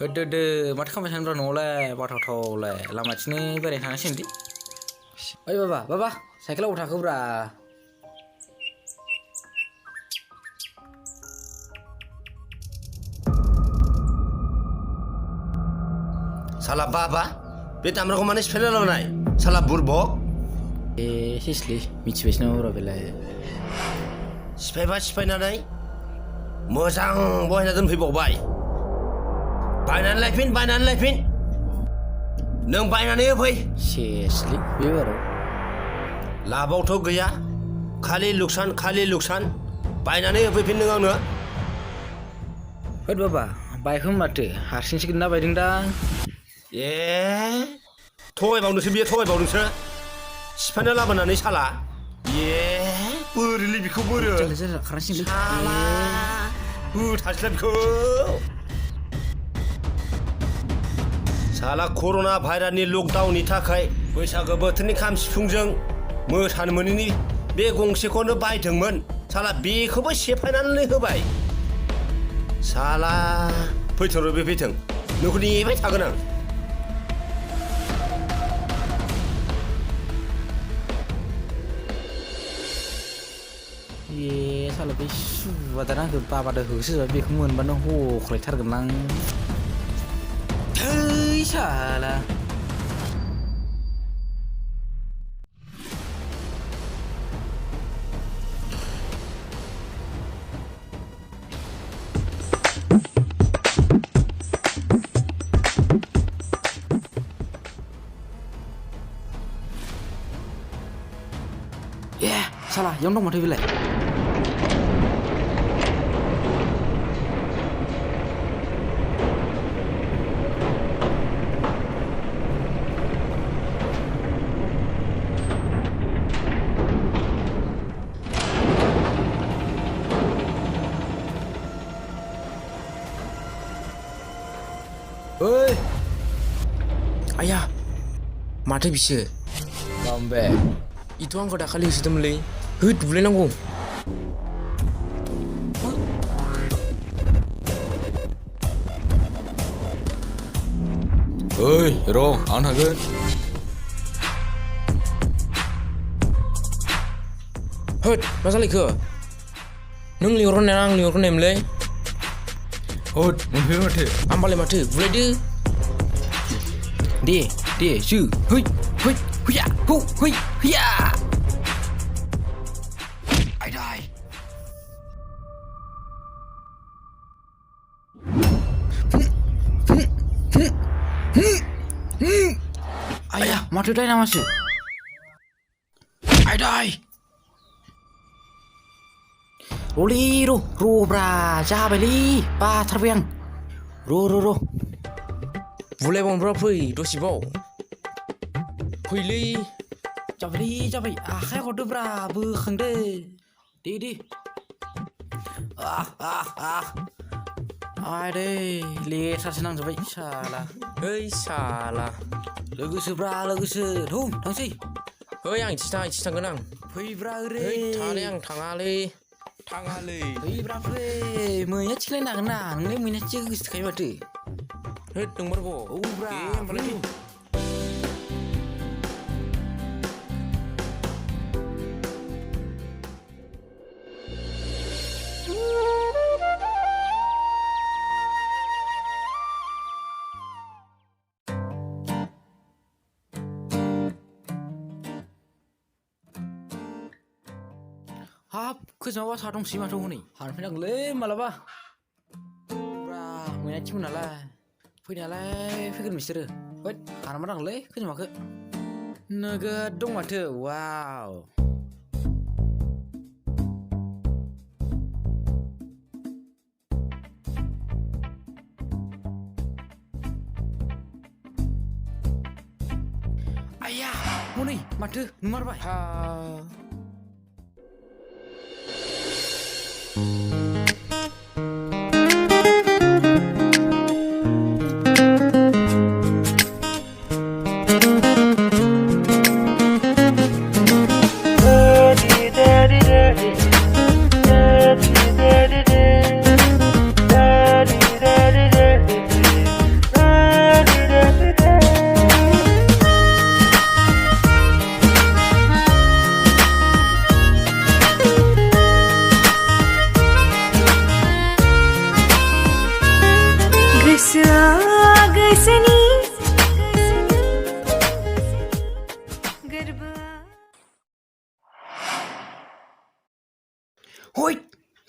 होदो माथो खालामबाय थानोब्रा न'आवलाय बाथावथावलाय लामाथिंनो बेरायनो थांनांसिगोनदि ओइ बाबा साइकेलाव थाखोब्रा साला बाबा बे दामग्राखौ माने सिफायना लाबोनाय साला बुरबक सिस्लि मिथिबायसो नामा बेलाय सिफायनानै मोजां बहायना दोनफैबावबाय बायनानै लायफिन नों बायनानै होफै सेसलि बे बाराव लाबावथ' गैया खालि लुकसान बायनानै होफैफिन नों आंनो होद बाबा बाइकखौ माथो हारसिंसो ना बायदों दा थगायबावदोंसो सिफायना लाबोनानै साला बोरैलै बेखौ बोरो साला होथासैलाय बेखौ साला कर'ना भाइरासनि लकडाउननि थाखाय बैसागो बोथोरनि खाम सिफुंजों मोसानो मोनैनि बे गंसेखौनो बायदोंमोन साला बेखौबो सेफायनानै होबाय साला फैथों नोंखौ नेबाय थागोन आं साला बे सुबादा आंखौ बाबादो होसोजाबा बेखौ मोनबानो हख्लायथारगोन आं थै साला साला yang dong mati bilai Oi, ayah, mati bisa. Lambe. Itu angkau dah kali sudah mulai. Hut, boleh nanggu. Oi, Ro, an hagen. Hut, masalah ke? Nung liuran mulai. Hut, mungkin mati. Ambal mati, boleh deh. Dia, su, hui, huya, huya. I die. Ayah, mati dah nama su. I die. Oli, ro, bra, jahat beli, terbiang. Ro. Boleh bang berapa? Dosi bau. Pilih. Cabai. Akhirnya kau bra, bukan deh. Di. Aduh, lihat senang cabai salah. Hei salah. Lagu sebra. Hum, tangsi. Hei yang cita genang. Hei bra re. Hei yang tangali. Hei bra re. Menya ciklen nak, ni menya cik kayak macam. Hei tunggu berapa? Oh bra. Hap, kenapa sarung si masuk ni? Harus nak le malah bra, mana cuma lah. Fui fikir mister. Wait, harus nak le, kenapa ke? Naga dong mata, wow. Ayah, mau ni, mata, nomor baik.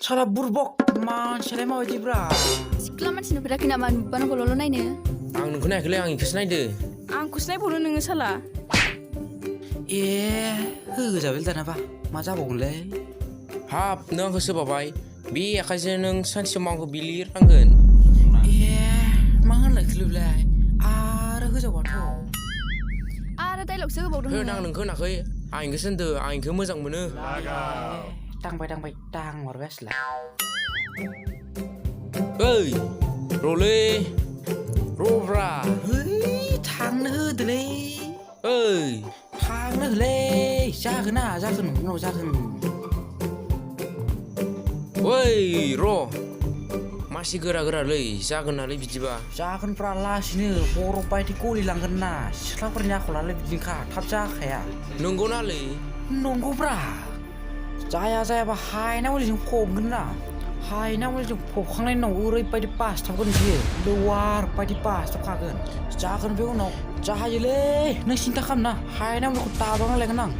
साला बुरबक मानसियालाय माबायदिब्रा सिख्ला मानसि नुफेराखै नामा नुबानांगौल' नायनो आं नोंखौ नायाखैलै आं इखौसो नायदो आंखौसो नायबावनो नोङो साला ए होजाबाय दानाबा मा जाबावगोनलै हाब नों आंखौ सोबाबाय बे आखाइजों नों सानसेयाव आंखौ बिलिरनांगोन ए मा होनलायखोलै आरो होजाबाथ' आरो डाइलगसो होबावदों हो नोङो आं नोंखौ होनाखै आं इखौसो होनदो आं इखौ मोजां मोनो दांबाय दांहरबाय आसला ओइ रलै रब्रा है थांनो होदोलै ओइ थांनो होलै जागोन उनाव जागोन ओइ र' मासि गोरालै जागोन नालै बिदिबा जागोनफ्रा लासिनो बरफ बायदि गलिलांगोन ना सिख्लाफोरनि आखलालाय बिदिनोखा थाब जाखाया नंगौनालै नंगौब्रा जायाबा हायना मुलिजों फबगोन ना हायना मुलिजों फबखांनायनि उनाव ओरैबायदि बासथाबगोन बियो लवार बायदि बासथाबखागोन जागोन बे उनाव जायोलै नों सिन्था खालामना हायना मुलिखौ दाबावना लायगोन आं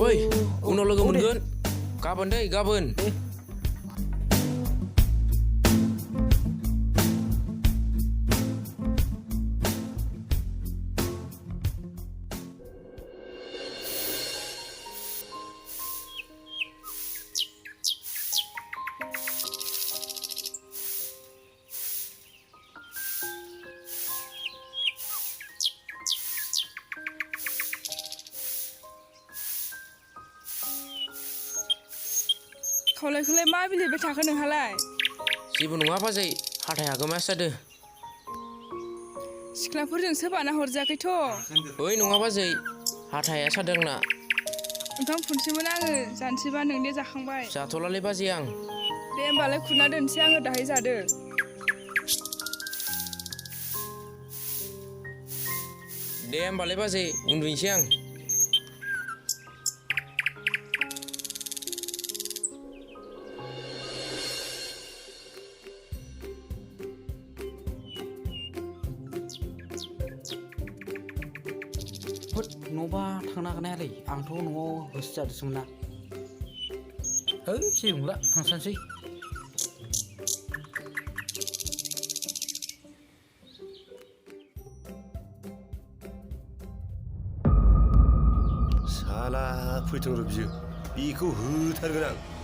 ओइ उनाव लोगो मोनगोन गाबोन दै गाबोन खावलायखौलाय मा बिलिरबाय थाखो नोंहालाय जेबो नङा बाजै हाथाय हागोमायासो जादो सिख्लाफोरजोंसो बाना हरजायाखैथ' ओइ नङा बाजै हाथाया सादों आंना ओंखाम खुनसैमोन आङो जानोसैबा नोंने जाखांबाय जाथ'लालै बाजै आं दे होमबालाय खुरना दोनसै आङो दाहाय जादो दे होमबालाय बाजै उन्दुनोसै आं न'बा थांनो हागोन हायालै आंथ' न'आव होसो जादोंसोमोन ना है जेबो नंला थांसानोसै साला फैथों र' बियो बेखौ होथारगोन आं